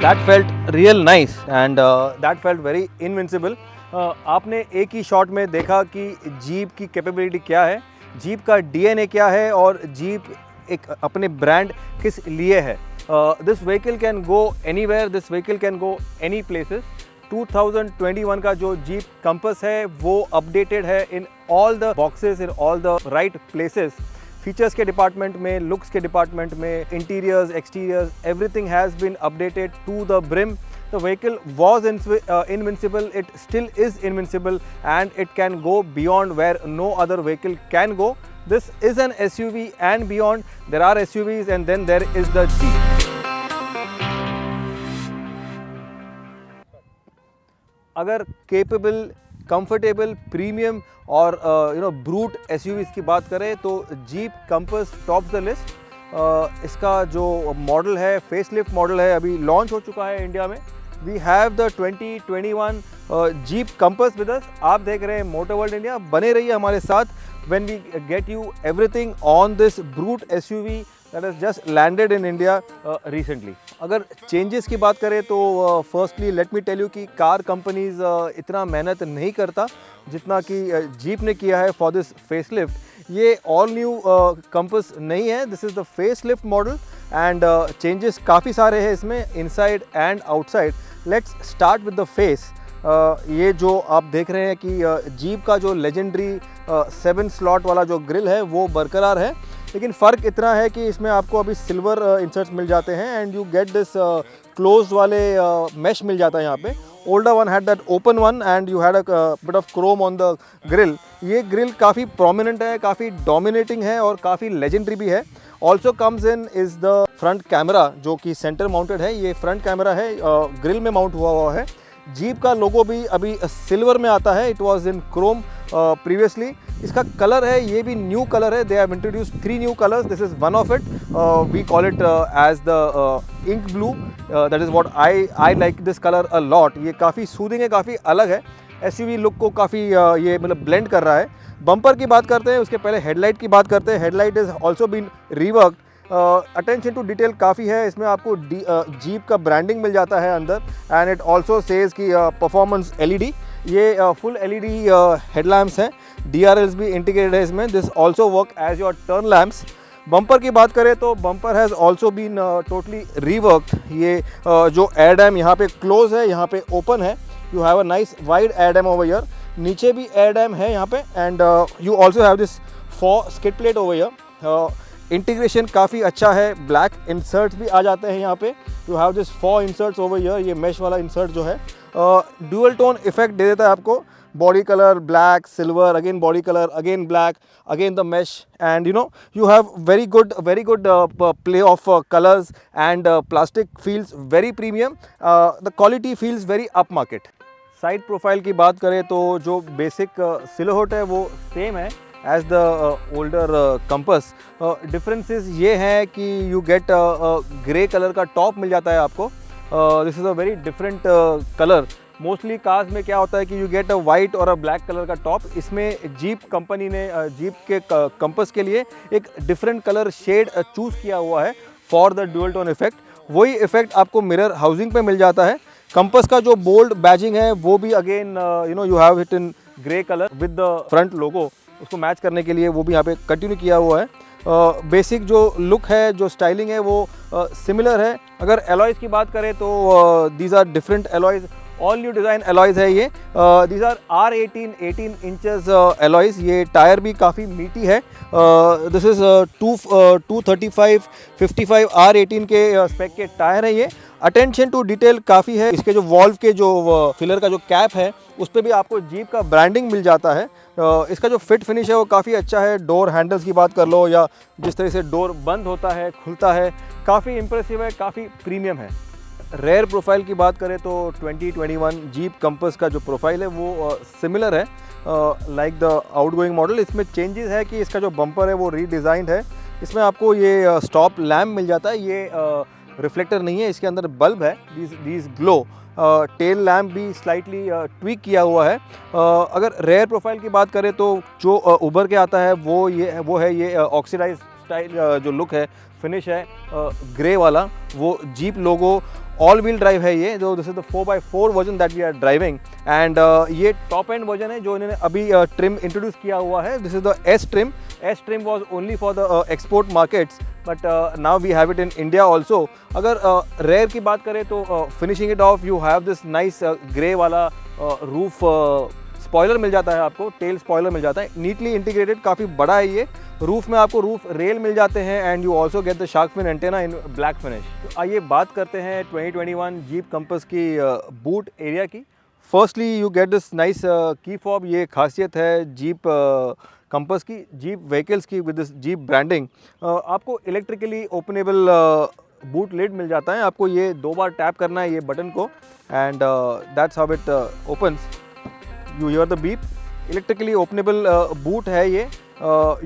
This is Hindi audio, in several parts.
That felt real nice and that felt very invincible. आपने एक ही शॉट में देखा कि जीप की कैपेबिलिटी क्या है, जीप का डीएनए क्या है और जीप एक अपने ब्रांड किस लिए है. This vehicle can go anywhere, this vehicle can go any places. 2021 का जो जीप कंपस है वो अपडेटेड है in all the boxes, in all the right places. Features के डिपार्टमेंट में, लुक्स के डिपार्टमेंट में, interiors, exteriors, everything has been updated to the brim. The vehicle was invincible, it still is invincible and it can go beyond where no other vehicle can go. This is an SUV and beyond. There are SUVs and then there is the Jeep. अगर capable, comfortable, premium और brute SUVs की बात करें तो Jeep Compass tops the list. इसका जो मॉडल है, फेसलिफ्ट मॉडल है, अभी लॉन्च हो चुका है इंडिया में. We have the 2021 Jeep Compass with us. आप देख रहे हैं मोटर वर्ल्ड इंडिया. बने रहिए हमारे साथ when we get you everything on this brute SUV that has just landed in India recently. अगर चेंजेस की बात करें तो firstly let me tell you कि कार कंपनीज इतना मेहनत नहीं करता जितना कि जीप ने किया है फॉर दिस फेसलिफ्ट. ये ऑल न्यू कंपस नहीं है, this is the facelift model and changes काफ़ी सारे हैं इसमें inside and outside. Let's start with the face. ये जो आप देख रहे हैं कि जीप का जो लेजेंडरी 7 स्लॉट वाला जो ग्रिल है वो बरकरार है, लेकिन फ़र्क इतना है कि इसमें आपको अभी सिल्वर इंसर्ट्स मिल जाते हैं and you get this close वाले मैश मिल जाता है यहाँ पे. Older one had that open one and you had a bit of chrome on the grill. ये ग्रिल काफ़ी prominent है, काफ़ी dominating है और काफ़ी legendary भी है. Also comes in is the front camera जो कि center mounted है. ये front camera है, ग्रिल में माउंट हुआ है. जीप का लोगो भी अभी सिल्वर में आता है. It was in chrome previously. इसका कलर है, ये भी न्यू कलर है. They have introduced 3 new colours. This is one of it. We call it as the ink blue. That is what I like this colour a lot. ये काफ़ी सूदिंग है, काफ़ी अलग है. एसयूवी लुक को काफ़ी ये मतलब ब्लेंड कर रहा है. बम्पर की बात करते हैं, उसके पहले हेडलाइट की बात करते हैं. Headlight is also been reworked. Attention to detail काफ़ी है इसमें. आपको जीप का ब्रांडिंग मिल जाता है अंदर एंड इट ऑल्सो सेज कि परफॉर्मेंस एलईडी. ये फुल एलईडी हेडलैम्प्स हैं. DRLs भी इंटीग्रेटेड है इसमें. This also work as your turn lamps. Bumper की बात करें तो bumper has also been totally reworked. ये जो एयर डैम यहाँ पे क्लोज है, यहाँ पे ओपन है. You have a nice wide air dam over here. नीचे भी एयर डैम है यहाँ पे and you also have this 4 skid plate over here. Integration काफ़ी अच्छा है. ब्लैक इंसर्ट्स भी आ जाते हैं यहाँ पे. You have this 4 inserts over here. ये मैश वाला इंसर्ट जो है ड्यूअल टोन इफेक्ट दे देता है आपको. Body colour black, silver, again body colour, again black, again the mesh, and you have very good play of colors and plastic feels very premium. The quality feels very upmarket. Side profile की बात करें तो जो बेसिक सिलोहोट है वो सेम है as the older Compass. Differences ये हैं कि यू गेट ग्रे कलर का टॉप मिल जाता है आपको. This is a very different colour. Mostly cars में क्या होता है कि यू गेट अ वाइट और अ ब्लैक कलर का टॉप. इसमें जीप कंपनी ने जीप के कंपस के लिए एक डिफरेंट कलर शेड चूज़ किया हुआ है for the dual tone effect. वही इफेक्ट आपको मिरर हाउसिंग पे मिल जाता है. कंपस का जो बोल्ड बैजिंग है वो भी again you have it in grey colour with the front logo. उसको मैच करने के लिए वो भी यहाँ पे कंटिन्यू किया हुआ है. बेसिक जो लुक है, जो स्टाइलिंग है वो सिमिलर है. अगर एलॉयज़ की बात करें तो these are different alloys. All new design alloys है ये. These are R18 inches alloys. ये टायर भी काफ़ी मीटी है. दिस इज़ 235/55 R18 के स्पेक के टायर है ये. अटेंशन टू डिटेल काफ़ी है. इसके जो वॉल्व के जो फिलर का जो कैप है उस पर भी आपको जीप का ब्रांडिंग मिल जाता है. इसका जो फिट फिनिश है वो काफ़ी अच्छा है. डोर हैंडल्स की बात कर लो या जिस तरह से डोर बंद होता है, खुलता है, काफ़ी इंप्रेसिव है, काफ़ी प्रीमियम है. रेयर प्रोफाइल की बात करें तो 2021 जीप कंपस का जो प्रोफाइल है वो सिमिलर है लाइक द आउटगोइंग मॉडल. इसमें चेंजेस है कि इसका जो बम्पर है वो रीडिज़ाइंड है. इसमें आपको ये स्टॉप लैम्प मिल जाता है. ये रिफ्लेक्टर नहीं है, इसके अंदर बल्ब है. These glow. टेल लैम्प भी स्लाइटली ट्विक किया हुआ है. अगर रेयर प्रोफाइल की बात करें तो जो उभर के आता है वो है ये ऑक्सीडाइज स्टाइल जो लुक है, फिनिश है ग्रे वाला, वो Jeep logo all wheel drive है ये, जो this is the 4x4 version that we are driving and ये टॉप एंड वर्जन है जो इन्होंने अभी ट्रिम इंट्रोड्यूस किया हुआ है। This is the S trim was only for the export markets but now we have it in India also. अगर रेयर की बात करें तो finishing it of you have this nice grey वाला रूफ स्पॉइलर मिल जाता है आपको, टेल स्पॉइलर मिल जाता है, नीटली इंटीग्रेटेड, काफ़ी बड़ा है ये। रूफ में आपको रूफ रेल मिल जाते हैं and you also get the shark fin antenna in black finish. तो आइए बात करते हैं 2021 जीप कंपस की बूट एरिया की। Firstly you get this nice key fob, ये खासियत है जीप कंपस की, जीप व्हीकल्स की विद दिस जीप ब्रांडिंग। आपको इलेक्ट्रिकली ओपनेबल बूट लिड मिल जाता है, आपको ये 2 बार टैप करना है ये बटन को and that's how it opens. You here the beep, electrically openable boot है ये।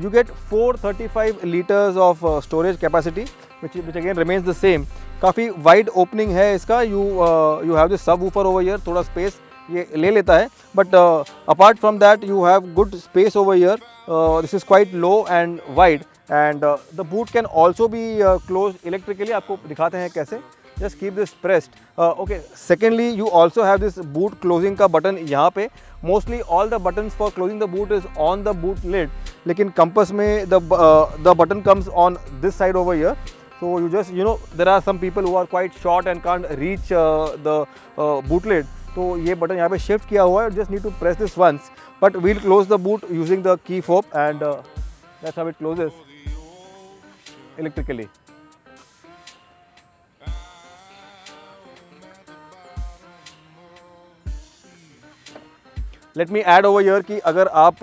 You get 435 liters of storage capacity which again remains the same। काफ़ी वाइड ओपनिंग है इसका, you have this subwoofer over here, थोड़ा स्पेस ये ले लेता है but apart from that you have good space over here. This is quite low and wide and the boot can also be close electrically. आपको दिखाते हैं कैसे, just keep this pressed। Okay, secondly you also have this boot closing का बटन यहाँ पे। Mostly all the buttons for closing the boot is on the boot lid, लेकिन Compass में the button comes on this side over here, so you just there are some people who are quite short and can't reach the boot lid, तो ये बटन यहाँ पे शिफ्ट किया हुआ है, just need to press this once but we'll close the boot using the key fob and that's how it closes electrically। Let me add over here कि अगर आप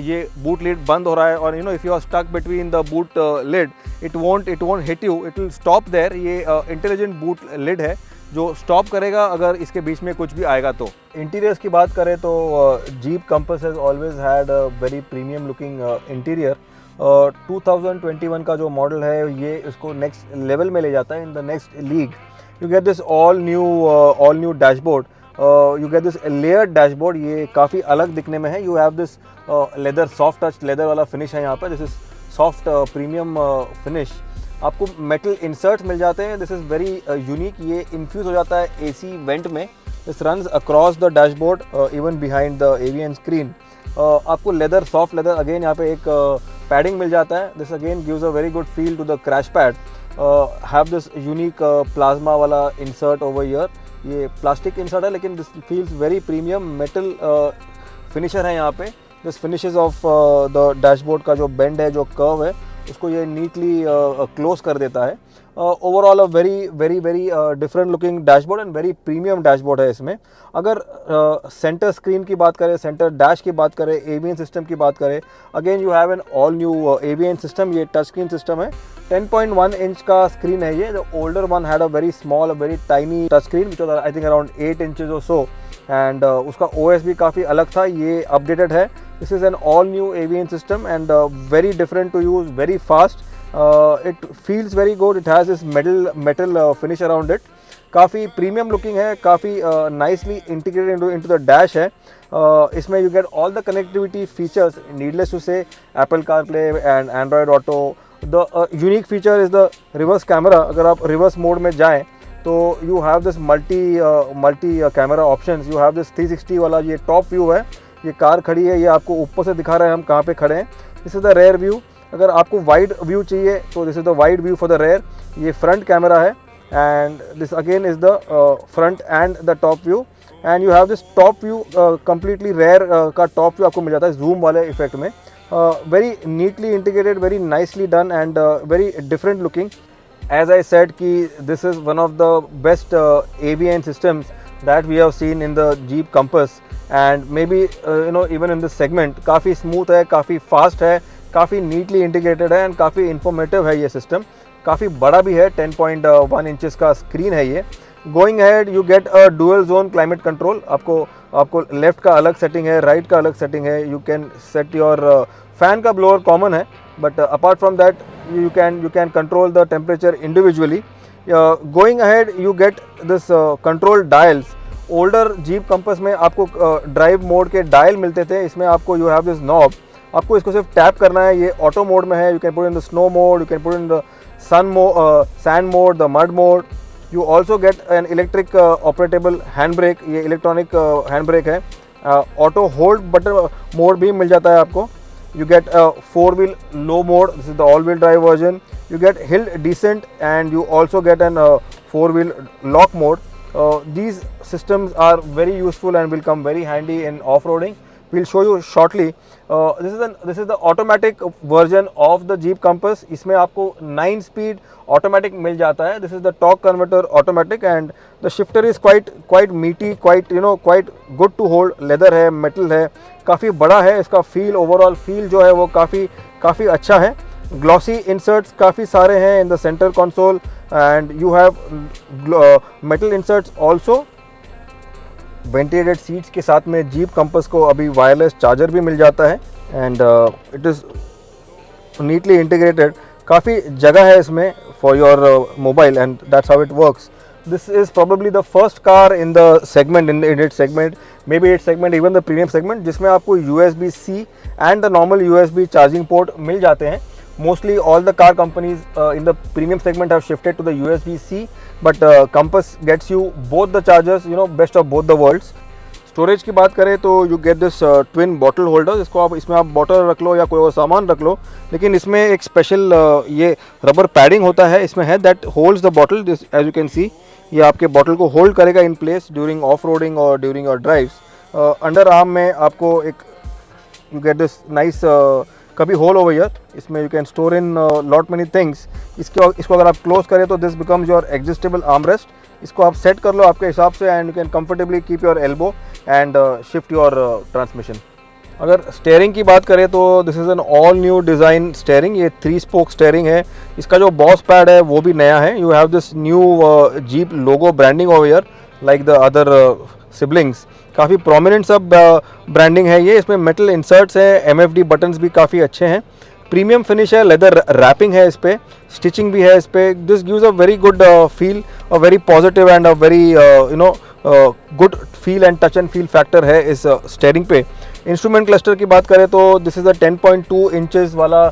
ये बूट लिड बंद हो रहा है और if you are stuck between the boot lid it won't hit you, it will stop there. ये इंटेलिजेंट बूट लिड है जो स्टॉप करेगा अगर इसके बीच में कुछ भी आएगा तो। इंटीरियर्स की बात करें तो jeep compass has always had a very premium looking interior. 2021 का जो मॉडल है ये इसको नेक्स्ट लेवल में ले जाता है, in the next league. You get this all new dashboard, you get this layered dashboard, ये काफ़ी अलग दिखने में है। you have this leather soft touch leather वाला फिनिश है यहाँ पर, this is soft premium finish। आपको metal inserts मिल जाते हैं, this is very unique, ये infuse हो जाता है AC vent में। this runs across the dashboard even behind the AVN screen। आपको leather soft leather again यहाँ पे एक padding मिल जाता है, this again gives a very good feel to the crash pad। have this unique plasma वाला insert over here, ये प्लास्टिक इंसर्ट है लेकिन this feels very premium metal finisher है यहाँ पे। This finishes of the dashboard का जो बेंड है, जो कर्व है, उसको ये नीटली क्लोज कर देता है। Overall a very different looking dashboard and very premium dashboard है इसमें। अगर सेंटर स्क्रीन की बात करें, सेंटर डैश की बात करें, एवीएन सिस्टम की बात करें, again you have an all new AVN system. ये टच स्क्रीन सिस्टम है, 10.1 इंच का स्क्रीन है ये। The older one had a very small very tiny touch screen which was I think around 8 inches और सो एंड उसका OS भी काफ़ी अलग था, ये अपडेटेड है। This is an all new AVN system and very different to use, very fast. It feels very good, it has this metal finish around it. काफ़ी प्रीमियम लुकिंग है, काफ़ी nicely integrated into the dash है। इसमें you get all the connectivity features, needless to say Apple CarPlay and Android Auto. The unique feature is the reverse camera. अगर आप रिवर्स मोड में जाएं तो you have this multi camera options. You have this 360 वाला, ये टॉप व्यू है, ये कार खड़ी है, ये आपको ऊपर से दिखा रहा है हम कहाँ पे खड़े हैं। This is the rear view. अगर आपको वाइड व्यू चाहिए तो this is the wide view for the rear. ये फ्रंट कैमरा है and this again is the front end the top view and you have this top view completely rear का टॉप व्यू आपको मिल जाता है जूम वाले इफेक्ट में। Very neatly integrated, very nicely done and very different looking. As I said कि this is one of the best AVN systems that we have seen in the Jeep Compass and maybe even in this segment। काफ़ी स्मूथ है, काफ़ी फास्ट है, काफ़ी नीटली इंटीग्रेटेड है एंड काफ़ी इंफॉर्मेटिव है ये सिस्टम। काफ़ी बड़ा भी है, 10.1 इंचेस का स्क्रीन है ये। Going ahead you get a dual zone climate control. आपको लेफ्ट का अलग सेटिंग है, राइट का अलग सेटिंग है। You can set your fan का ब्लोअर कॉमन है but apart from that you can control the temperature individually। going ahead you get this control dials। older Jeep Compass में आपको ड्राइव मोड के डायल मिलते थे, इसमें आपको you have this knob। आपको इसको सिर्फ टैप करना है, ये ऑटो मोड में है। You can put in the snow mode, you can put in the sand mode, the mud mode. You also get an electric operable hand brake, ये इलेक्ट्रॉनिक हैंड ब्रेक है। ऑटो होल्ड बटन मोड भी मिल जाता है आपको। You get a 4-wheel low mode, this is the all-wheel drive version. You get hill descent and you also get an 4-wheel lock mode. These systems are very useful and will come very handy in off-roading. We'll show you shortly. This is the automatic version of the Jeep Compass. इसमें आपको 9-speed automatic मिल जाता है. This is the torque converter automatic and the shifter is quite meaty, quite good to hold. Leather है, metal है, काफ़ी बड़ा है. इसका feel, overall feel जो है वो काफ़ी अच्छा है. Glossy inserts काफ़ी सारे हैं in the center console and you have metal inserts also. Ventilated seats के साथ में जीप कंपस को अभी वायरलेस चार्जर भी मिल जाता है and it is neatly integrated. काफ़ी जगह है इसमें for your mobile and that's how it works. This is probably the first car in the segment, in its segment, maybe its segment, even the premium segment, जिसमें आपको USB-C and the normal USB charging port मिल जाते हैं. Mostly all the car companies in the premium segment have shifted to the USB-C, but Compass gets you both the chargers, you know, best of both the worlds. Storage की बात करें तो you get this twin bottle holder. इसको आप इसमें आप बॉटल रख लो या कोई और सामान रख लो, लेकिन इसमें एक स्पेशल ये रबर पैडिंग होता है इसमें है that holds the bottle. This as you can see, ये आपके बॉटल को होल्ड करेगा in place during off roading और during your drives. Under arm में आपको एक you get this nice cubby hole over here. इसमें you can store in lot many things. इसको अगर आप क्लोज करें तो this becomes your adjustable arm rest. इसको आप सेट कर लो आपके हिसाब से and you can comfortably keep your elbow and shift your transmission. अगर स्टेयरिंग की बात करें तो this is an all new design steering. ये 3 स्पोक स्टेयरिंग है. इसका जो बॉस पैड है वो भी नया है. You have this new jeep logo branding over here like the other siblings. काफ़ी प्रोमिनेंट सब ब्रांडिंग है ये. इसमें मेटल इंसर्ट्स हैं, MFD बटन्स भी काफ़ी अच्छे हैं. प्रीमियम फिनिश है, लेदर रैपिंग है इस पर, स्टिचिंग भी है इस पर. This gives a very good feel, a very positive and a very good feel and touch and fill factor है इस स्टेयरिंग पे. इंस्ट्रूमेंट क्लस्टर की बात करें तो दिस इज़ अ 10.2 इंचेस वाला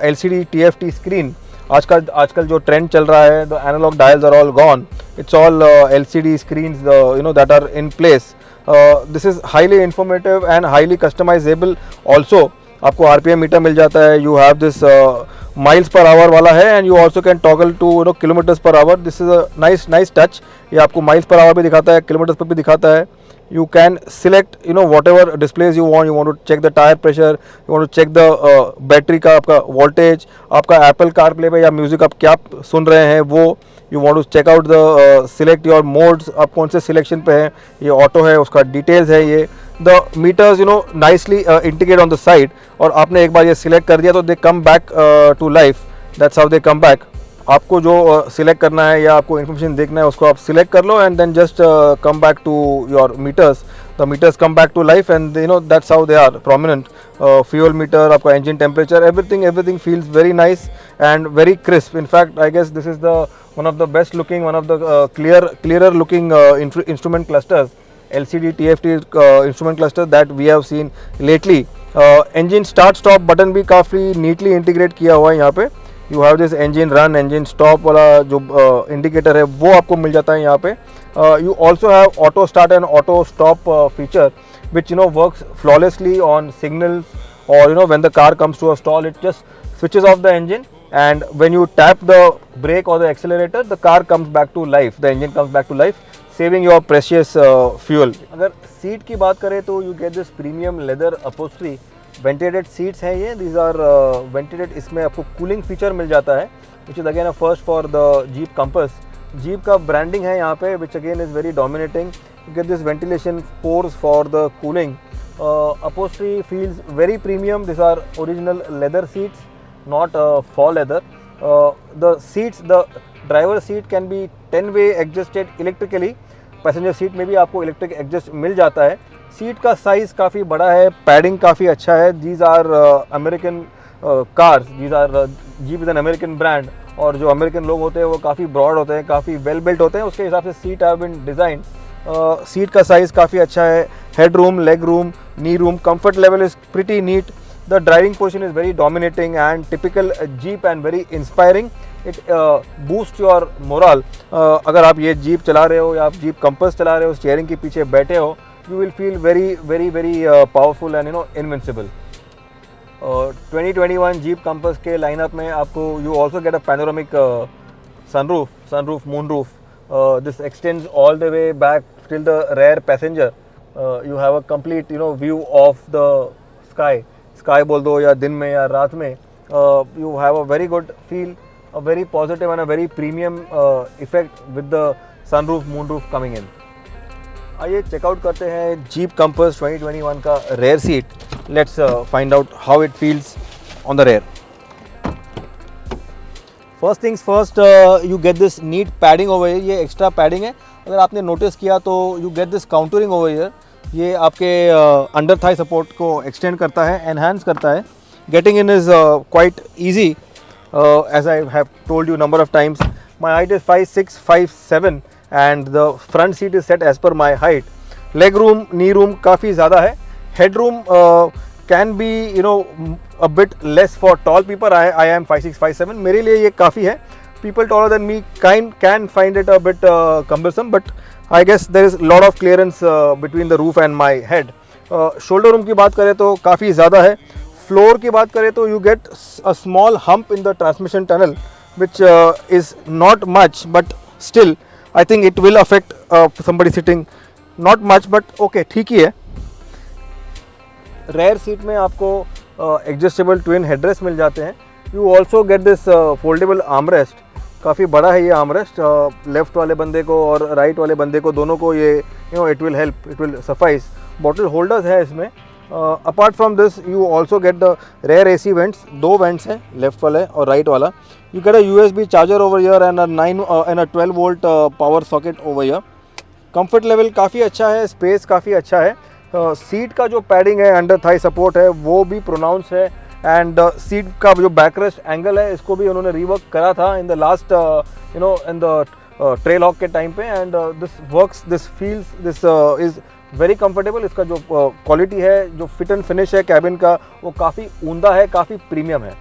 LCD TFT स्क्रीन. आजकल जो ट्रेंड चल रहा है, the analogue dials are all gone. It's all LCD screens that are in place. This is highly informative and highly customisable also. आपको RPM मीटर मिल जाता है. You have this miles per hour वाला है and you also can toggle to kilometres per hour. This is a nice touch. ये आपको माइल्स पर आवर भी दिखाता है, किलोमीटर्स पर भी दिखाता है. You can select whatever displays you want. You want to check the tire pressure, you want to check the battery का आपका voltage, आपका Apple CarPlay पे या म्यूजिक आप क्या सुन रहे हैं वो. You want to check out the select your modes, आप कौन से सिलेक्शन पे हैं. ये ऑटो है, उसका डिटेल्स है. ये the meters nicely integrate on the side. और आपने एक बार ये सिलेक्ट कर दिया तो they come back to life. That's how they come back. आपको जो सिलेक्ट करना है या आपको इन्फॉर्मेशन देखना है उसको आप सिलेक्ट कर लो and then just come back to your meters. The meters come back to life and that's how they are prominent. Fuel meter, आपका engine temperature, everything feels very nice and very crisp. In fact I guess this is the one of the best looking, one of the clearer looking instrument clusters, LCD TFT instrument cluster that we have seen lately. Engine start stop button भी काफ़ी नीटली इंटीग्रेट किया हुआ है यहाँ पे. You have this engine run, engine stop वाला जो इंडिकेटर है वो आपको मिल जाता है यहाँ पे. You also have auto start and auto stop feature which works flawlessly on signals और when the car comes to a stall it just switches off the engine and when you tap the brake or the accelerator the car comes back to life, the engine comes back to life, saving your precious fuel. अगर सीट की बात करें तो you get this premium leather upholstery. Ventilated seats हैं ये. These are ventilated. इसमें आपको कूलिंग फीचर मिल जाता है which is again a first for the Jeep Compass. Jeep का ब्रांडिंग है यहाँ पे which again is very dominating. You get this ventilation pores for the cooling. Upholstery feels very premium. This are original leather seats, not फॉल leather. The seats, the driver seat can be 10-way adjusted electrically. Passenger seat में भी आपको इलेक्ट्रिक एडजस्ट मिल जाता है. सीट का साइज़ काफ़ी बड़ा है, पैडिंग काफ़ी अच्छा है. These are American cars, these are Jeep is an American brand और जो अमेरिकन लोग होते हैं वो काफ़ी ब्रॉड होते हैं, काफ़ी वेल बिल्ट होते हैं. उसके हिसाब से seat have been designed. Seat का साइज़ काफ़ी अच्छा है. Head room, leg room, knee room, comfort level is pretty neat. The driving position is very dominating and typical Jeep and very inspiring. It boosts your morale. अगर आप ये Jeep चला रहे हो या आप Jeep Compass चला रहे हो, स्टीयरिंग के पीछे बैठे हो, you will feel very powerful and invincible. 2021 Jeep Compass के लाइनअप में आपको you also get a panoramic sunroof, moonroof. This extends all the way back till the rear passenger. You have a complete view of the sky बोल दो या दिन में या रात में. You have a very good feel, a very positive and a very premium effect with the sunroof, moonroof coming in. आइए चेकआउट करते हैं Jeep Compass 2021 का rear seat. Let's find out how it feels on the rear. First things first, you get this neat padding over here. ये extra padding है. अगर आपने notice किया तो you get this contouring over here. ये आपके अंडर थाई सपोर्ट को एक्सटेंड करता है, एनहांस करता है. Getting in is quite easy, as I have told you number of times. My height is 5'6", 5'7" and the front seat is set as per my height. Leg room, knee room काफ़ी ज़्यादा है. Head room can be a bit less for tall people. I am 5'6", 5'7". मेरे लिए ये काफ़ी है. People taller than me can find it a bit cumbersome, but I guess there is a lot of clearance between the roof and my head. Shoulder room की बात करें तो काफ़ी ज़्यादा है. Floor की बात करें तो you get a small hump in the transmission tunnel, which is not much, but still I think it will affect somebody sitting. Not much, but okay, ठीक ही है. Rear seat में आपको एडजस्टेबल ट्विन हेडरेस्ट मिल जाते हैं. You also get this foldable armrest. काफ़ी बड़ा है ये आर्मरेस्ट. लेफ्ट वाले बंदे को और राइट वाले बंदे को दोनों को ये it will help, it will suffice. Bottle holders है इसमें. Apart from this you also get the rear AC vents. 2 vents हैं, लेफ्ट वाला और राइट वाला. You get a USB charger over here and a 12 volt power socket over here. Comfort level काफ़ी अच्छा है, स्पेस काफ़ी अच्छा है. सीट का जो पैडिंग है, अंडर थाई सपोर्ट है, वो भी प्रोनाउंस है. एंड सीट का जो बैकरेस्ट एंगल है, इसको भी उन्होंने रिवर्क करा था in the last in the Trailhawk के टाइम पे. And this works, this feels, this is very comfortable. इसका जो क्वालिटी है, जो फिट एंड फिनिश है कैबिन का, वो काफ़ी उम्दा है, काफ़ी प्रीमियम है.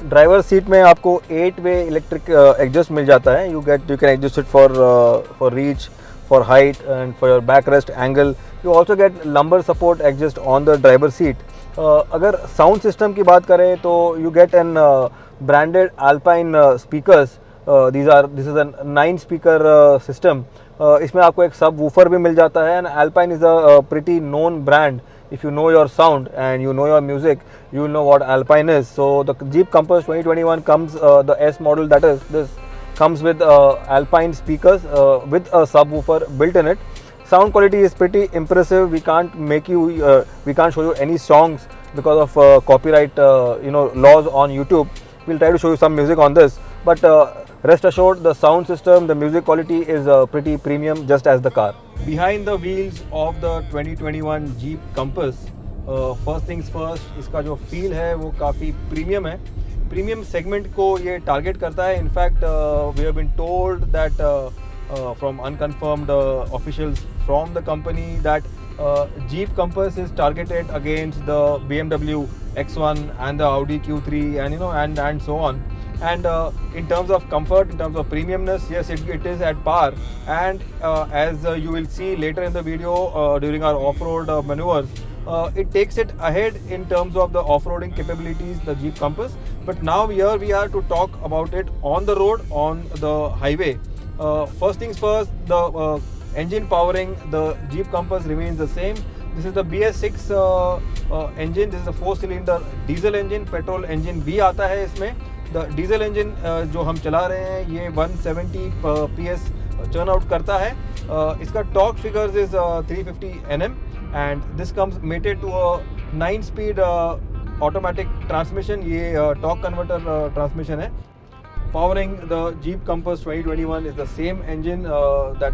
ड्राइवर सीट में आपको 8-way इलेक्ट्रिक एडजस्ट मिल जाता है. You can adjust it for reach, for height and for your backrest angle. You also get lumbar support adjust on the driver seat. अगर साउंड सिस्टम की बात करें तो you get an branded Alpine speakers. This is a 9-speaker system. इसमें आपको एक सब वूफर भी मिल जाता है. and Alpine is a pretty known brand. If you know your sound and you know your music, you will know what Alpine is. So the Jeep Compass 2021 comes the S model, that is this, comes with Alpine speakers with a subwoofer built in it. Sound quality is pretty impressive. We can't show you any songs because of copyright laws on YouTube. We'll try to show you some music on this, but rest assured the sound system, the music quality is pretty premium, just as the car. Behind the wheels of the 2021 Jeep Compass, first things first, इसका जो feel है वो काफ़ी प्रीमियम है. प्रीमियम सेगमेंट को ये टारगेट करता है. In fact we have been told that from unconfirmed officials from the company that Jeep Compass is targeted against the BMW X1 and the Audi Q3 and so on. And in terms of comfort, in terms of premiumness, yes, it is at par. And as you will see later in the video during our off-road maneuvers, it takes it ahead in terms of the off-roading capabilities, the Jeep Compass. But now here we are to talk about it on the road, on the highway. First things first, the engine powering the Jeep Compass remains the same. This is the BS6 engine. This is a 4-cylinder diesel engine. Petrol engine भी आता है इसमें. The diesel engine जो हम चला रहे हैं, ये 170 PS churn out करता है. इसका torque figures is 350 Nm. And this comes mated to a 9-speed automatic transmission. ये torque converter transmission है. Powering the Jeep Compass 2021 is the same engine that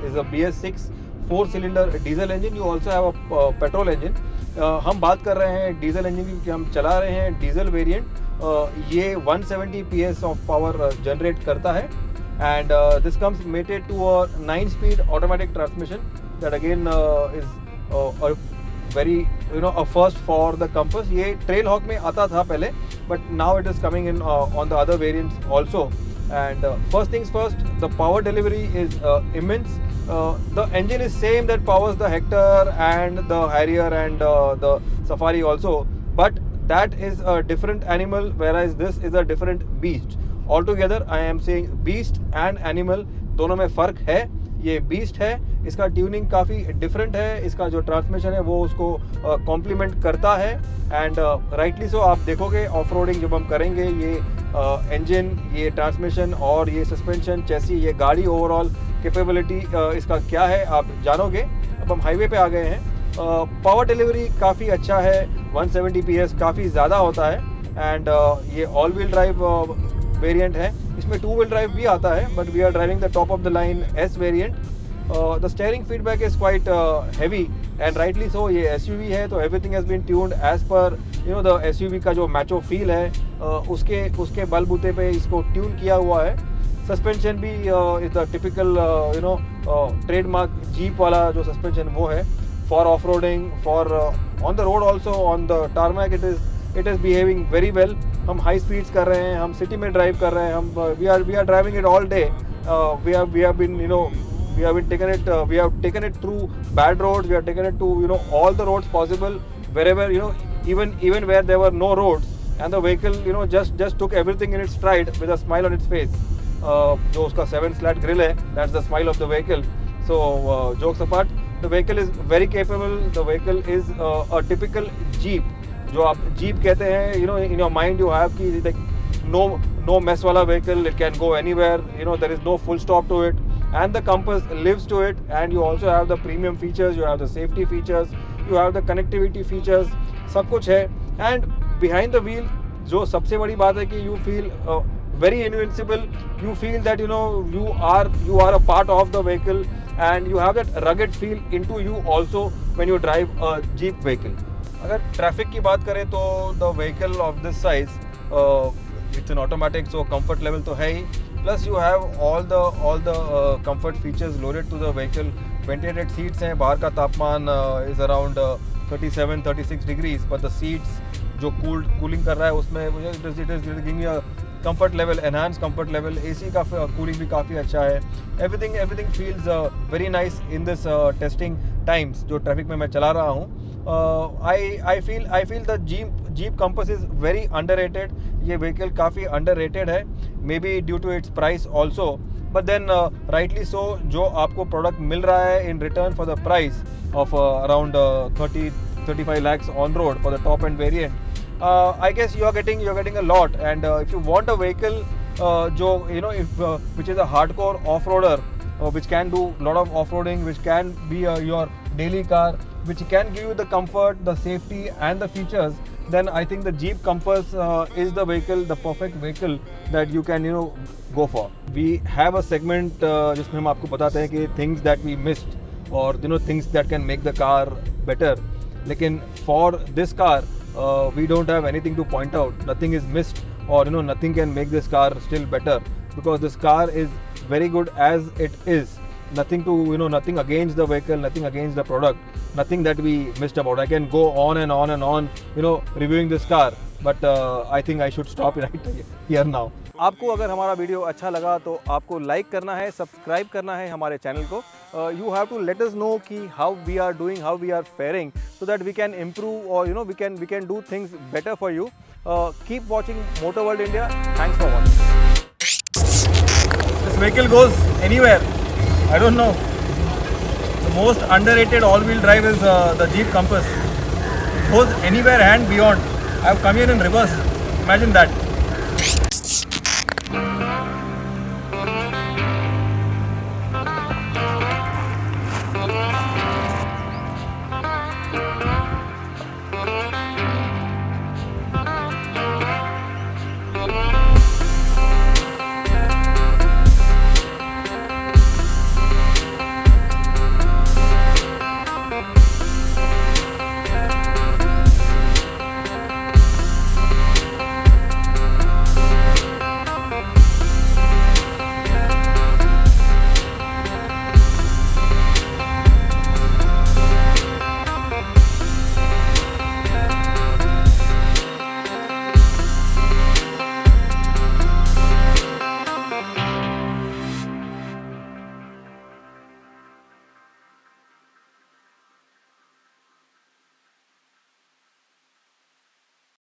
is a BS6 4-cylinder diesel engine. You also have a petrol engine. हम बात कर रहे हैं डीजल इंजन की क्योंकि हम चला रहे हैं डीजल वेरिएंट. ये 170 PS ऑफ पावर जनरेट करता है. And this comes mated to a 9-speed automatic transmission that again is very a first for the Compass. ये Trailhawk में आता था पहले, but now it is coming in on the other variants also. And first things first, the power delivery is immense. The engine is same that powers the Hector and the Harrier and the Safari also, but that is a different animal, whereas this is a different beast. Altogether I am saying beast and animal दोनों में फ़र्क है. ये बीस्ट है, इसका ट्यूनिंग काफ़ी डिफरेंट है, इसका जो ट्रांसमिशन है वो उसको कॉम्प्लीमेंट करता है. एंड राइटली सो आप देखोगे ऑफ रोडिंग जब हम करेंगे, ये इंजन, ये ट्रांसमिशन और ये सस्पेंशन, चैसी, ये गाड़ी ओवरऑल कैपेबिलिटी इसका क्या है आप जानोगे. अब हम हाईवे पे आ गए हैं. पावर डिलीवरी काफ़ी अच्छा है, 170 PS काफ़ी ज़्यादा होता है. एंड ये ऑल व्हील ड्राइव वेरिएंट है. इसमें 2 व्हील ड्राइव भी आता है, but we are driving the top of the line S variant. The steering feedback is quite heavy and rightly so. ये SUV है तो everything has been tuned as per the SUV का जो मैचो फील है उसके बलबूते पे इसको ट्यून किया हुआ है. सस्पेंशन भी is the typical trademark jeep वाला जो सस्पेंशन वो है. For off roading, for on the road also, on the tarmac it is behaving very well. हम हाई स्पीड्स कर रहे हैं, हम सिटी में ड्राइव कर रहे हैं, हम we are driving it all day. We have taken it through bad roads. We have taken it to all the roads possible, wherever even where there were no roads, and the vehicle just took everything in its stride with a smile on its face. जो उसका 7 slat grill है, that's the smile of the vehicle. So jokes apart, the vehicle is very capable. The vehicle is a typical Jeep. जो आप जीप कहते हैं, in your mind you have कि like no mess वाला vehicle, it can go anywhere, there is no full stop to it, and the Compass lives to it. And you also have the premium features, you have the safety features, you have the connectivity features, सब कुछ है. And behind the wheel जो सबसे बड़ी बात है कि you feel very invincible. You feel that you are a part of the vehicle, and you have that rugged feel into you also when you drive a Jeep vehicle. अगर ट्रैफिक की बात करें तो the vehicle of this size, it's an automatic, so comfort level तो है ही. Plus you have all the comfort features loaded to the vehicle. Ventilated seats हैं, बाहर का तापमान is around 37-36 degrees, but the seats जो कूलिंग कर रहा है उसमें it is giving a comfort level, enhance comfort level. AC का कूलिंग भी काफ़ी अच्छा है. Everything feels very nice in this testing times जो ट्रैफिक में मैं चला रहा हूँ. I feel the Jeep Compass is very underrated. ये vehicle काफ़ी underrated है, maybe due to its price also. But then rightly so, जो आपको product मिल रहा है in return for the price of around 30-35 lakhs on road for the top end variant, I guess you are getting a lot. And if you want a vehicle जो which is a hardcore off-roader, which can do a lot of off-roading, which can be your daily car, which can give you the comfort, the safety and the features, then I think the Jeep Compass is the vehicle, the perfect vehicle that you can go for. We have a segment जिसमें हम आपको बताते हैं कि things that we missed, or things that can make the car better. लेकिन for this car we don't have anything to point out. Nothing is missed, or nothing can make this car still better, because this car is very good as it is. Nothing to nothing against the vehicle, nothing against the product, nothing that we missed about. I can go on and on and on reviewing this car, but I think I should stop right here now. आपको अगर हमारा वीडियो अच्छा लगा तो आपको लाइक करना है, सब्सक्राइब करना है हमारे चैनल को. You have to let us know कि how we are doing, how we are faring, so that we can improve, or we can do things better for you. Keep watching Motor World India. Thanks for watching. This vehicle goes anywhere. I don't know. The most underrated all-wheel drive is the Jeep Compass. It goes anywhere and beyond. I have come here in reverse. Imagine that.